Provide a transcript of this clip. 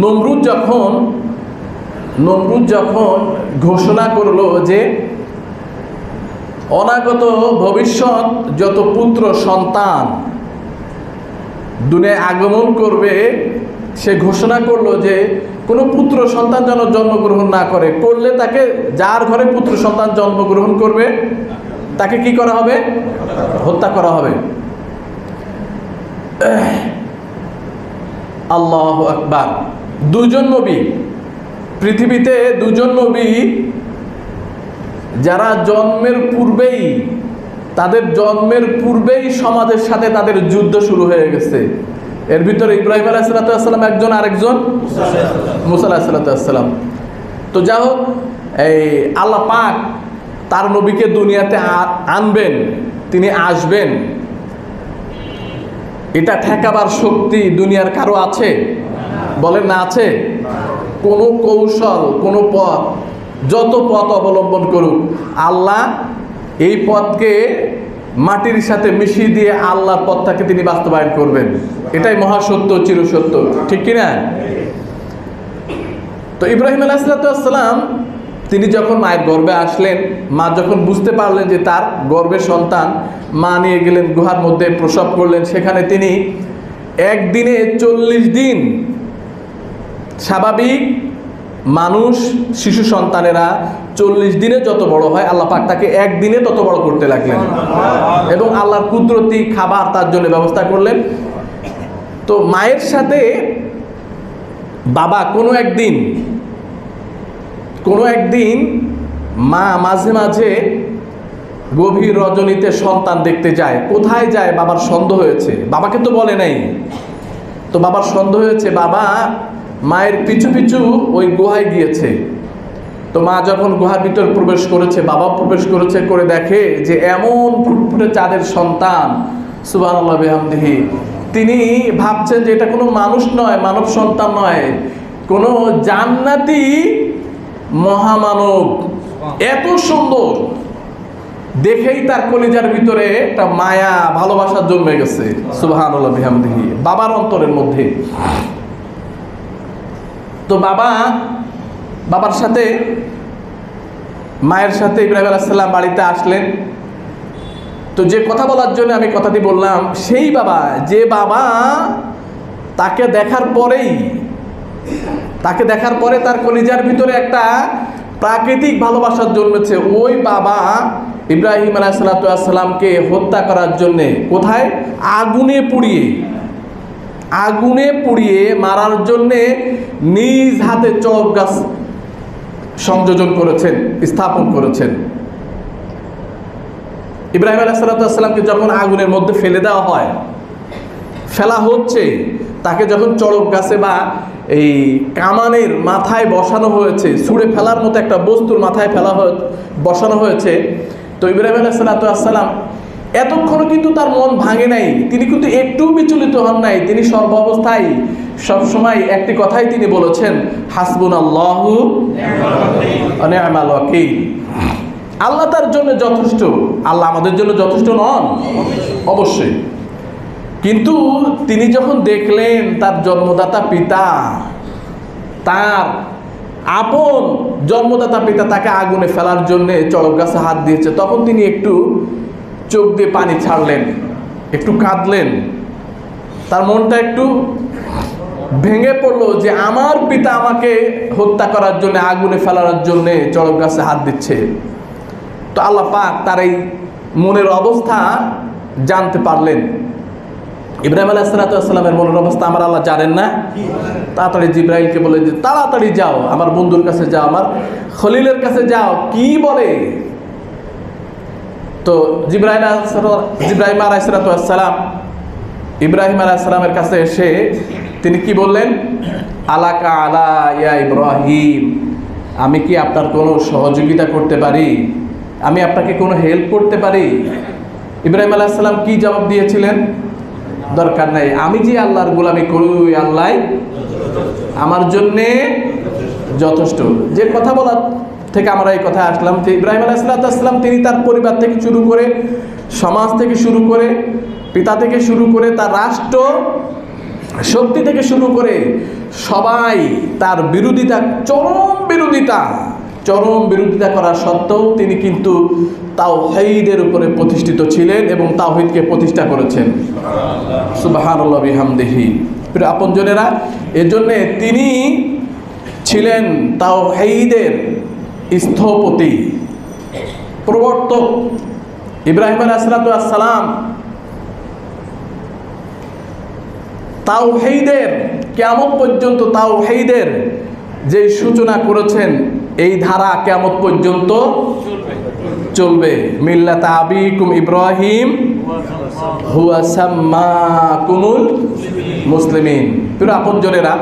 নমরুদ যখন ঘোষণা করলো যে অনাগত ভবিষ্যৎ যত পুত্র সন্তান দুনিয়ায় আগমন করবে, সে ঘোষণা করলো যে কোনো পুত্র সন্তান যেন জন্মগ্রহণ না করে, করলে তাকে, যার ঘরে পুত্র সন্তান জন্মগ্রহণ করবে তাকে কি করা হবে? হত্যা করা হবে। আল্লাহু আকবার। দুজন নবী পৃথিবীতে, দুজন নবী যারা জন্মের পূর্বেই সমাজের সাথে তাদের যুদ্ধ শুরু হয়ে গেছে। এর ভিতরে ইব্রাহিম আলাইহিস সালাম একজন, আরেকজন মুসা আলাইহিস সালাম। তো যা হোক, এই আল্লাহ পাক তার নবীকে দুনিয়াতে আনবেন, তিনি আসবেন, এটা ঠেকাবার শক্তি দুনিয়ার কারো আছে? বলেন না আছে? কোনো কৌশল, কোনো পথ, যত পথ অবলম্বন করুক, আল্লাহ এই পথকে মাটির সাথে মিশিয়ে দিয়ে আল্লাহর পথটাকে তিনি বাস্তবায়ন করবেন। এটাই মহাসত্য, চিরসত্য, ঠিক কিনা? তো ইব্রাহিম আলাইহিস সালাম তিনি যখন মায়ের গর্ভে আসলেন, মা যখন বুঝতে পারলেন যে তার গর্ভের সন্তান, মা নিয়ে গেলেন গুহার মধ্যে, প্রসব করলেন। সেখানে তিনি একদিনে 40 দিন, স্বাভাবিক মানুষ শিশু সন্তানেরা 40 দিনে যত বড় হয়, আল্লাহ পাক তাকে একদিনে তত বড় করতে লাগলেন এবং আল্লাহর কুদরতি খাবার তার জন্য ব্যবস্থা করলেন। তো মায়ের সাথে বাবা কোনো একদিন মা মাঝে মাঝে গভীর রজনীতে সন্তান দেখতে যায়। কোথায় যায়? বাবার সন্দেহ হয়েছে, বাবাকে তো বলে নাই। তো বাবার সন্দেহ হয়েছে, বাবা মায়ের পিছু পিছু ওই গুহায় গিয়েছে। তো মা যখন গুহার ভিতর প্রবেশ করেছে, বাবা প্রবেশ করেছে, করে দেখে যে এমন ফুটফুটে চাঁদের সন্তান, সুবহানাল্লাহ বিহামদিহি। তিনি ভাবছেন যে এটা কোনো মানুষ নয়, মানব সন্তান নয়, কোনো জান্নাতি মহামানব। এত সুন্দর দেখেই তার কলিজার ভিতরে একটা মায়া, ভালোবাসা জন্মে গেছে, সুবহানাল্লাহ বিহামদিহি, বাবার অন্তরের মধ্যে। তো বাবার সাথে, মায়ের সাথে ইব্রাহিম আলাইহিস সালাম বাড়িতে আসলেন। তো যে কথা বলার জন্য আমি কথাটি বললাম, সেই বাবা, যে বাবা তাকে দেখার পরে তার কলিজার ভিতরে একটা প্রাকৃতিক ভালোবাসা জন্মেছে, ওই বাবা ইব্রাহিম আলাইহিস সালামকে হত্যা করার জন্যে কোথায়? আগুনে পুড়িয়ে মারার জন্যে নিজ হাতে চড়ক গাছ সংযোজন করেছেন, স্থাপন করেছেন। ইব্রাহিম আলাইহিস সালামকে যখন আগুনের মধ্যে ফেলা হচ্ছে, তাকে যখন চড়ক গাছে বা এই কামানের মাথায় বসানো হয়েছে, ছুঁড়ে ফেলার মতো একটা বস্তুর মাথায় বসানো হয়েছে, তো ইব্রাহিম আলাইহিস সালাম এতক্ষণও কিন্তু তার মন ভাঙে নাই, তিনি কিন্তু একটু বিচলিত হন নাই। তিনি সর্বাবস্থায় সবসময় একটি কথাই তিনি বলেছেন, হাসবুনাল্লাহু ওয়া নি'মাল ওয়াকিল। আল্লাহ তার জন্য যথেষ্ট। আল্লাহ আমাদের জন্য যথেষ্ট নন? অবশ্যই। কিন্তু তিনি যখন দেখলেন তার জন্মদাতা পিতা, তার আপন জন্মদাতা পিতা তাকে আগুনে ফেলার জন্য চড়ক গাছে হাত দিয়েছে, তখন তিনি একটু চোখ দিয়ে পানি ছাড়লেন, একটু কাঁদলেন। তার মনটা একটু ভেঙে পড়লো যে আমার পিতা আমাকে হত্যা করার জন্য, আগুনে ফেলার জন্য চড়ক গাছে হাত দিচ্ছে। তো আল্লাহ পাক তার এই মনের অবস্থা জানতে পারলেন। ইব্রাহিম আলাইহিস সালামের মনের অবস্থা আমার আল্লাহ জানেন না? তাড়াতাড়ি জিব্রাইলকে বলে যে তাড়াতাড়ি যাও, আমার বন্ধুর কাছে যাও, আমার খলিলের কাছে যাও, কি বলে। তো ইব্রাহিম আলাইহিস সালামের কাছে এসে তিনি কি বললেন? আলাকা আলা ইয়া ইব্রাহিম, আমি কি আপনার কোনো সহযোগিতা করতে পারি? আমি আপনাকে কোনো হেল্প করতে পারি? ইব্রাহিম আলাইহিস সালাম কি জবাব দিয়েছিলেন? দরকার নাই, আমি যে আল্লাহর গোলামি করি, আল্লাহ আমার জন্যে যথেষ্ট। যে কথা বলার থেকে আমরা এই কথা আসলাম যে ইব্রাহিম আলাইহিস সালাম তিনি তার পরিবার থেকে শুরু করে, সমাজ থেকে শুরু করে, পিতা থেকে শুরু করে তার রাষ্ট্র শক্তি থেকে শুরু করে সবাই তার বিরোধিতা, চরম বিরোধিতা করা সত্ত্বেও তিনি কিন্তু তাওহীদের উপরে প্রতিষ্ঠিত ছিলেন এবং তাওহীদকে প্রতিষ্ঠা করেছেন। সুবহানাল্লাহ বিহামদিহি। প্রিয় আপনজনেরা, এজন্যে তিনি ছিলেন তাওহীদের স্থপতি, প্রবর্তক। ইব্রাহিম আলাইহিস সালাম তাওহীদের, কিয়ামত পর্যন্ত তাওহীদের যে সূচনা করেছেন, এই ধারা কিয়ামত পর্যন্ত চলবে। মিল্লাত আবিকুম ইব্রাহিম হুয়া সাম্মাকুমুল মুসলিমিন। প্রিয় আপনজনেরা,